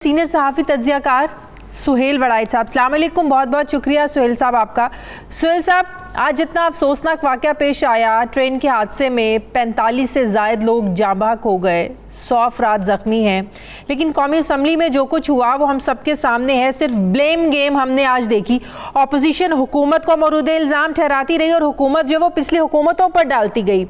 Senior सहाफ़ी तज्ज़ियाकार सुहेल वड़ाइच साहब, अस्सलाम वालेकुम। बहुत बहुत शुक्रिया सुहेल साहब आपका। सुहेल साहब, आज जितना अफसोसनाक वाक़या पेश आया, ट्रेन के हादसे में 45 से ज़ायद लोग जाँबाक हो गए, 100 अफराद ज़ख्मी हैं, लेकिन कौमी असम्बली में जो कुछ हुआ वो हम सबके सामने है। सिर्फ ब्लेम गेम हमने आज देखी। अपोजिशन हुकूमत को मौरूद इल्ज़ाम ठहराती रही और हुकूमत जो वो पिछली हुकूमतों पर डालती गई।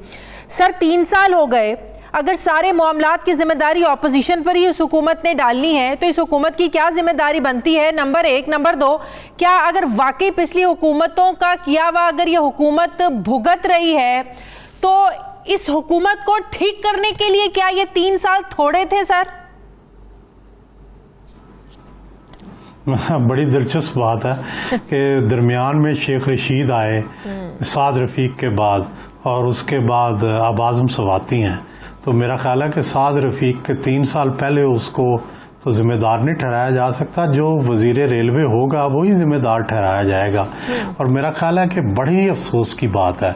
सर 3 साल हो गए, अगर सारे मामलात की जिम्मेदारी अपोजिशन पर ही इस हुकूमत ने डालनी है तो इस हुकूमत की क्या जिम्मेदारी बनती है? नंबर 1। नंबर 2, क्या अगर वाकई पिछली हुकूमतों का किया हुआ अगर ये हुकूमत भुगत रही है तो इस हुकूमत को ठीक करने के लिए क्या ये 3 साल थोड़े थे? सर बड़ी दिलचस्प बात है कि दरमियान में शेख रशीद आए साद रफीक के बाद और उसके बाद अब आज़म सवाती हैं, तो मेरा ख्याल है कि साद रफीक के 3 साल पहले उसको तो जिम्मेदार नहीं ठहराया जा सकता। जो वजीर रेलवे होगा वही जिम्मेदार ठहराया जाएगा। और मेरा ख्याल है कि बड़ी अफसोस की बात है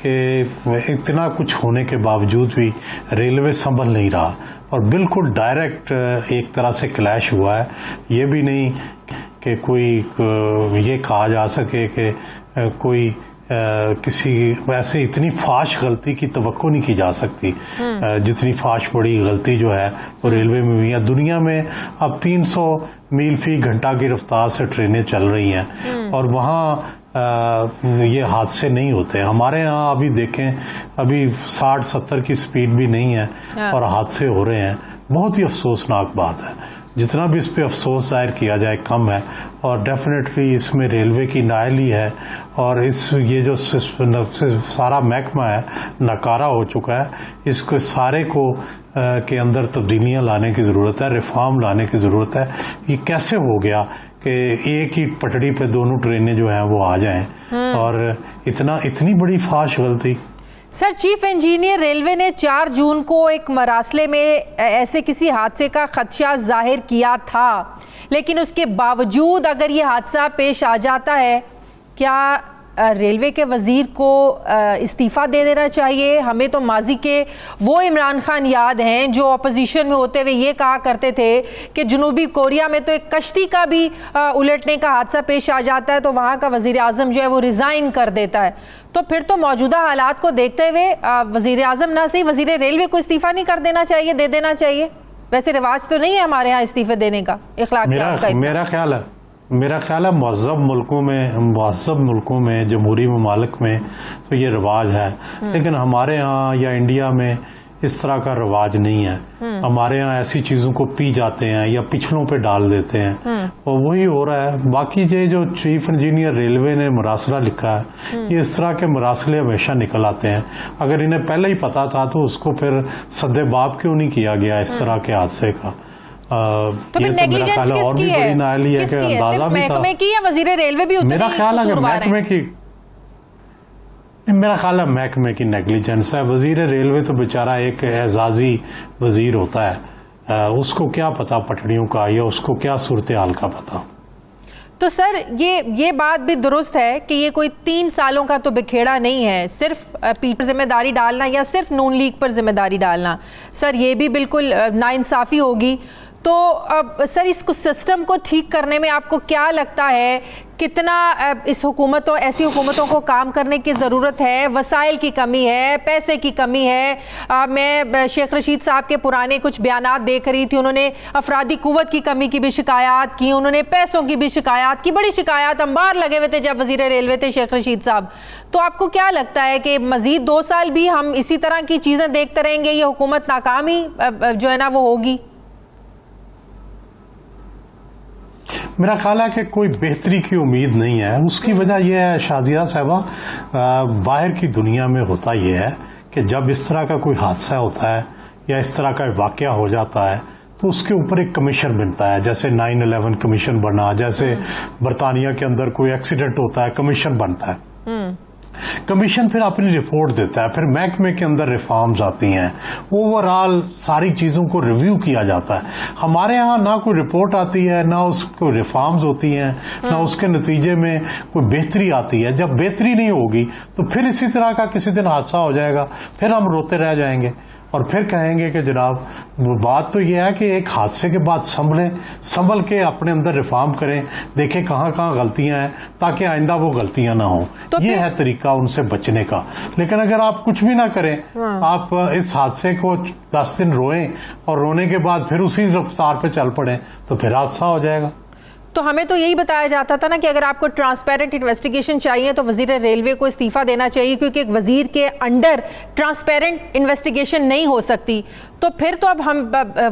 कि इतना कुछ होने के बावजूद भी रेलवे संभल नहीं रहा और बिल्कुल डायरेक्ट एक तरह से क्लैश हुआ है। ये भी नहीं कि कोई ये कहा जा सके कि कोई किसी वैसे इतनी फाश गलती की तवक्को नहीं की जा सकती जितनी फाश बड़ी गलती जो है वो रेलवे में हुई है। दुनिया में अब 300 मील फी घंटा की रफ्तार से ट्रेनें चल रही हैं और वहाँ ये हादसे नहीं होते। हमारे यहाँ अभी देखें, अभी 60-70 की स्पीड भी नहीं है और हादसे हो रहे हैं। बहुत ही अफसोसनाक बात है। जितना भी इस पे अफसोस जाहिर किया जाए कम है और डेफिनेटली इसमें रेलवे की नाअहली है और ये जो सारा महकमा है नकारा हो चुका है। इसको सारे को के अंदर तब्दीलियां लाने की ज़रूरत है, रिफॉर्म लाने की ज़रूरत है। ये कैसे हो गया कि एक ही पटड़ी पे दोनों ट्रेनें जो हैं वो आ जाएं और इतनी बड़ी फाश गलती। सर, चीफ इंजीनियर रेलवे ने 4 जून को एक मरासले में ऐसे किसी हादसे का खदशा जाहिर किया था, लेकिन उसके बावजूद अगर ये हादसा पेश आ जाता है, क्या रेलवे के वज़ीर को इस्तीफ़ा दे देना चाहिए? हमें तो माजी के वो इमरान खान याद हैं जो अपोजिशन में होते हुए ये कहा करते थे कि जनूबी कोरिया में तो एक कश्ती का भी उलटने का हादसा पेश आ जाता है तो वहाँ का वज़ीर आज़म जो है वो रिज़ाइन कर देता है। तो फिर तो मौजूदा हालात को देखते हुए वज़ीर आज़म ना सही वज़ीर रेलवे को इस्तीफ़ा नहीं कर देना चाहिए, दे देना चाहिए? वैसे रिवाज तो नहीं है हमारे यहाँ इस्तीफ़े देने का, इखलाक मेरा ख्याल है महज़ब मुल्कों में जमहूरी ममालिक में तो ये रिवाज है, लेकिन हमारे यहाँ या इंडिया में इस तरह का रिवाज नहीं है। हमारे यहाँ ऐसी चीज़ों को पी जाते हैं या पिछलों पे डाल देते हैं और वही हो रहा है। बाकी ये जो चीफ इंजीनियर रेलवे ने मरासला लिखा है, ये इस तरह के मरासले हमेशा निकल आते हैं। अगर इन्हें पहले ही पता था तो उसको फिर सद्दे-बाब क्यों नहीं किया गया इस तरह के हादसे का? तो ये तो मेरा ख्याल है और भी बड़ी नाअहली है कि अंदाजा भी था। वज़ीर रेलवे भी मेरा ख्याल है महकमे की नेग्लिजेंस है। वजीर रेलवे तो बेचारा एक एजाजी वजीर होता है, उसको क्या पता पटड़ियों का या उसको क्या सूरत हाल का पता। तो सर ये बात भी दुरुस्त है कि ये कोई 3 सालों का तो बिखेड़ा नहीं है, सिर्फ पीठ पर जिम्मेदारी डालना या सिर्फ नून लीग पर जिम्मेदारी डालना। सर ये भी बिल्कुल नाइंसाफ़ी होगी। तो अब सर इसको सिस्टम को ठीक करने में आपको क्या लगता है कितना इस हुकूमतों ऐसी हुकूमतों को काम करने की ज़रूरत है? वसाइल की कमी है, पैसे की कमी है। मैं शेख रशीद साहब के पुराने कुछ बयानात देख रही थी, उन्होंने अफरादी कुव्वत की कमी की भी शिकायत की, उन्होंने पैसों की भी शिकायत की, बड़ी शिकायत अंबार लगे हुए थे जब वज़ीर रेलवे थे शेख रशीद साहब। तो आपको क्या लगता है कि मज़ीद 2 साल भी हम इसी तरह की चीज़ें देखते रहेंगे, ये हुकूमत नाकामी जो है ना वो होगी? मेरा ख्याल है कि कोई बेहतरी की उम्मीद नहीं है। उसकी वजह यह है शाजिया साहबा, बाहर की दुनिया में होता यह है कि जब इस तरह का कोई हादसा होता है या इस तरह का वाक़या हो जाता है तो उसके ऊपर एक कमीशन बनता है। जैसे 9/11 कमीशन बना, जैसे बरतानिया के अंदर कोई एक्सीडेंट होता है कमीशन बनता है। कमीशन फिर अपनी रिपोर्ट देता है, फिर महकमे के अंदर रिफॉर्म्स आती हैं, ओवरऑल सारी चीज़ों को रिव्यू किया जाता है। हमारे यहाँ ना कोई रिपोर्ट आती है, ना उसको रिफॉर्म्स होती हैं, ना उसके नतीजे में कोई बेहतरी आती है। जब बेहतरी नहीं होगी तो फिर इसी तरह का किसी दिन हादसा हो जाएगा, फिर हम रोते रह जाएंगे। और फिर कहेंगे कि जनाब बात तो यह है कि एक हादसे के बाद संभल के अपने अंदर रिफॉर्म करें, देखें कहाँ कहाँ गलतियां हैं ताकि आइंदा वो गलतियां ना हो। तो ये है तरीका उनसे बचने का। लेकिन अगर आप कुछ भी ना करें, आप इस हादसे को 10 दिन रोएं और रोने के बाद फिर उसी रफ्तार पे चल पड़े तो फिर हादसा हो जाएगा। तो हमें तो यही बताया जाता था ना कि अगर आपको ट्रांसपेरेंट इन्वेस्टिगेशन चाहिए तो वजीर रेलवे को इस्तीफा देना चाहिए, क्योंकि एक वजीर के अंडर ट्रांसपेरेंट इन्वेस्टिगेशन नहीं हो सकती। तो फिर तो अब हम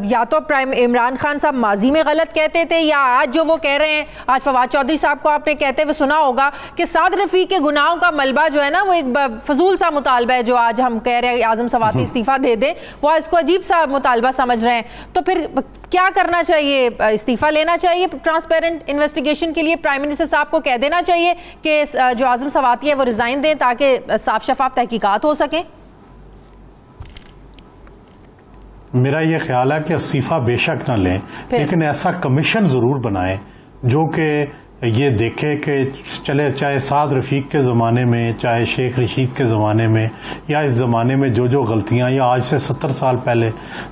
या तो प्राइम इमरान खान साहब माजी में गलत कहते थे, या आज जो वो कह रहे हैं, आज फवाद चौधरी साहब को आपने कहते हुए सुना होगा कि साद रफीक के गुनाहों का मलबा जो है ना वो एक फजूल सा मुतालबा है, जो आज हम कह रहे हैं आजम सवाती इस्तीफा दे दें, वो इसको अजीब सा मुतालबा समझ रहे हैं। तो फिर क्या करना चाहिए? इस्तीफा लेना चाहिए ट्रांसपेरेंट इन्वेस्टिगेशन के लिए? प्राइम मिनिस्टर साहब को कह देना चाहिए कि जो आजम सवाती है वो रिजाइन दें ताकि साफ शफाफ तहकीकात हो सकें? मेरा ये ख्याल है कि इस्तीफा बेशक ना लें, लेकिन ऐसा कमीशन जरूर बनाएं जो कि ये देखे कि चले, चाहे साद रफीक के ज़माने में, चाहे शेख रशीद के ज़माने में, या इस ज़माने में जो जो गलतियां, या आज से 70 साल पहले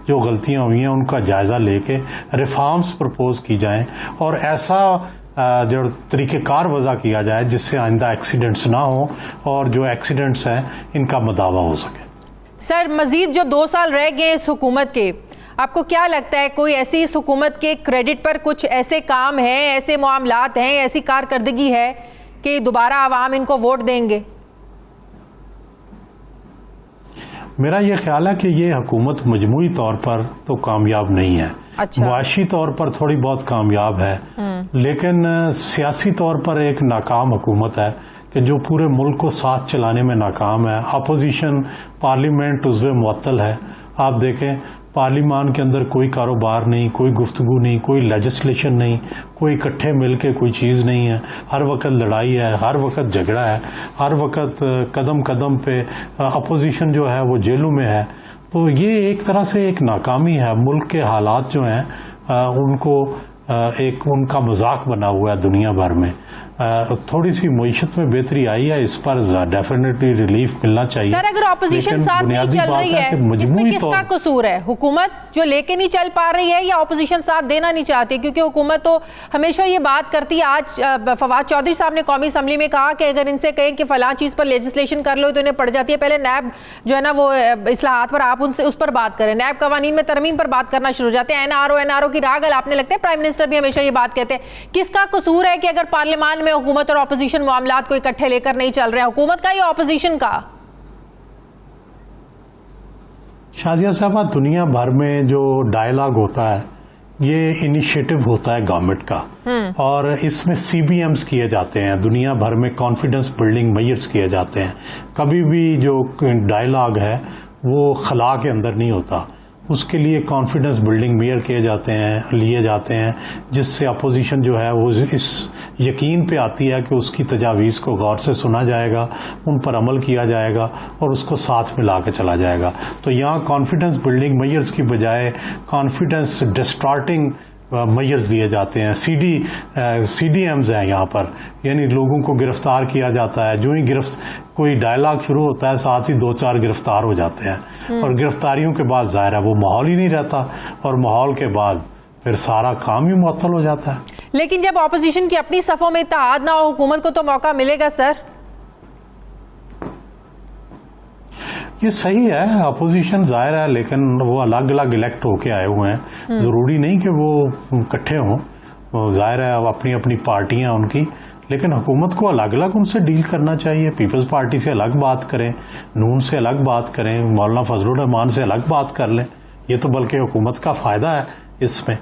जो गलतियां हुई हैं उनका जायज़ा लेके रिफॉर्म्स प्रपोज की जाएं और ऐसा जो तरीक़ेकार वज़ा किया जाए जिससे आइंदा एक्सीडेंट्स ना हो और जो एक्सीडेंट्स हैं इनका मदावा हो सके। सर, मजीद जो 2 साल रह गए इस हुकूमत के, आपको क्या लगता है कोई ऐसी इस हुकूमत के क्रेडिट पर कुछ ऐसे काम हैं, ऐसे मामलात हैं, ऐसी कारकर्दगी है कि दोबारा आवाम इनको वोट देंगे? मेरा ये ख्याल है कि ये हुकूमत मजमूई तौर पर तो कामयाब नहीं है। अच्छा। मुआशी तौर पर थोड़ी बहुत कामयाब है, लेकिन सियासी तौर पर एक नाकाम हुकूमत है कि जो पूरे मुल्क को साथ चलाने में नाकाम है। अपोजिशन पार्लियामेंट उज़्वे मुअत्तल है। आप देखें पार्लियामान के अंदर कोई कारोबार नहीं, कोई गुफ्तगू नहीं, कोई लेजिस्लेशन नहीं, कोई इकट्ठे मिल के कोई चीज़ नहीं है। हर वक्त लड़ाई है, हर वक्त झगड़ा है, हर वक्त कदम कदम पे अपोजिशन जो है वो जेलों में है। तो ये एक तरह से एक नाकामी है। मुल्क के हालात जो हैं उनको एक उनका मजाक बना हुआ है दुनिया भर में। थोड़ी सी मईशत में बेहतरी आई है, इस पर डेफिनेटली रिलीफ मिलना चाहिए। सर, अगर ऑपोजिशन साथ नहीं चल रही है, इसमें किसका कसूर है? हुकूमत जो लेके नहीं चल पा रही है या ऑपोजिशन साथ देना नहीं चाहती? क्योंकि हुकूमत तो हमेशा ये बात करती है। आज फवाद चौधरी साहब ने कौमी असम्बली में कहा कि अगर इनसे कहें कि फलां चीज़ पर लेजिस्लेशन कर लो तो इन्हें पड़ जाती है। पहले नैब जो है ना वो इस्लाहात पर आप उनसे उस पर बात करें, नैब कवानीन में तरमीम पर बात करना शुरू हो जाते हैं। एनआरओ की रागल आपने लगता है प्राइम मिनिस्टर भी हमेशा ये बात कहते हैं। किसका कसूर है कि अगर पार्लियामान में हुकूमत और ऑपोजिशन मामलात को इकट्ठे लेकर नहीं चल रहे हैं? हुकूमत का या ऑपोजिशन का? शादिया साहब, दुनिया भर में जो डायलॉग होता है ये इनिशिएटिव होता है गवर्नमेंट का, और इसमें CBMs किए जाते हैं। दुनिया भर में कॉन्फिडेंस बिल्डिंग मेजर्स किए जाते हैं। कभी भी जो डायलॉग है वो खला के अंदर नहीं होता, उसके लिए कॉन्फिडेंस बिल्डिंग मेयर लिए जाते हैं जिससे अपोजिशन जो है वो इस यकीन पे आती है कि उसकी तजावीज़ को गौर से सुना जाएगा, उन पर अमल किया जाएगा और उसको साथ मिला के चला जाएगा। तो यहाँ कॉन्फिडेंस बिल्डिंग मेजर्स की बजाय कॉन्फिडेंस डिस्टॉर्टिंग मेजर्स लिए जाते हैं। CDMs हैं यहाँ पर, यानी लोगों को गिरफ्तार किया जाता है। जो ही कोई डायलॉग शुरू होता है साथ ही 2-4 गिरफ्तार हो जाते हैं, और गिरफ्तारियों के बाद जाहिर है वो माहौल ही नहीं रहता, और माहौल के बाद फिर सारा काम ही मुअत्तल हो जाता है। लेकिन जब ऑपोजिशन की अपनी सफ़ों में इत्तेहाद ना हो, हुकूमत को तो मौका मिलेगा सर। ये सही है, अपोजिशन जाहिर है, लेकिन वो अलग अलग इलेक्ट होके आए हुए हैं। जरूरी नहीं कि वो इकट्ठे हों, जाहिर है अपनी अपनी पार्टियां उनकी, लेकिन हुकूमत को अलग अलग उनसे डील करना चाहिए। पीपल्स पार्टी से अलग बात करें, नून से अलग बात करें, मौलाना फजलुर रहमान से अलग बात कर लें। ये तो बल्कि हुकूमत का फ़ायदा है इसमें।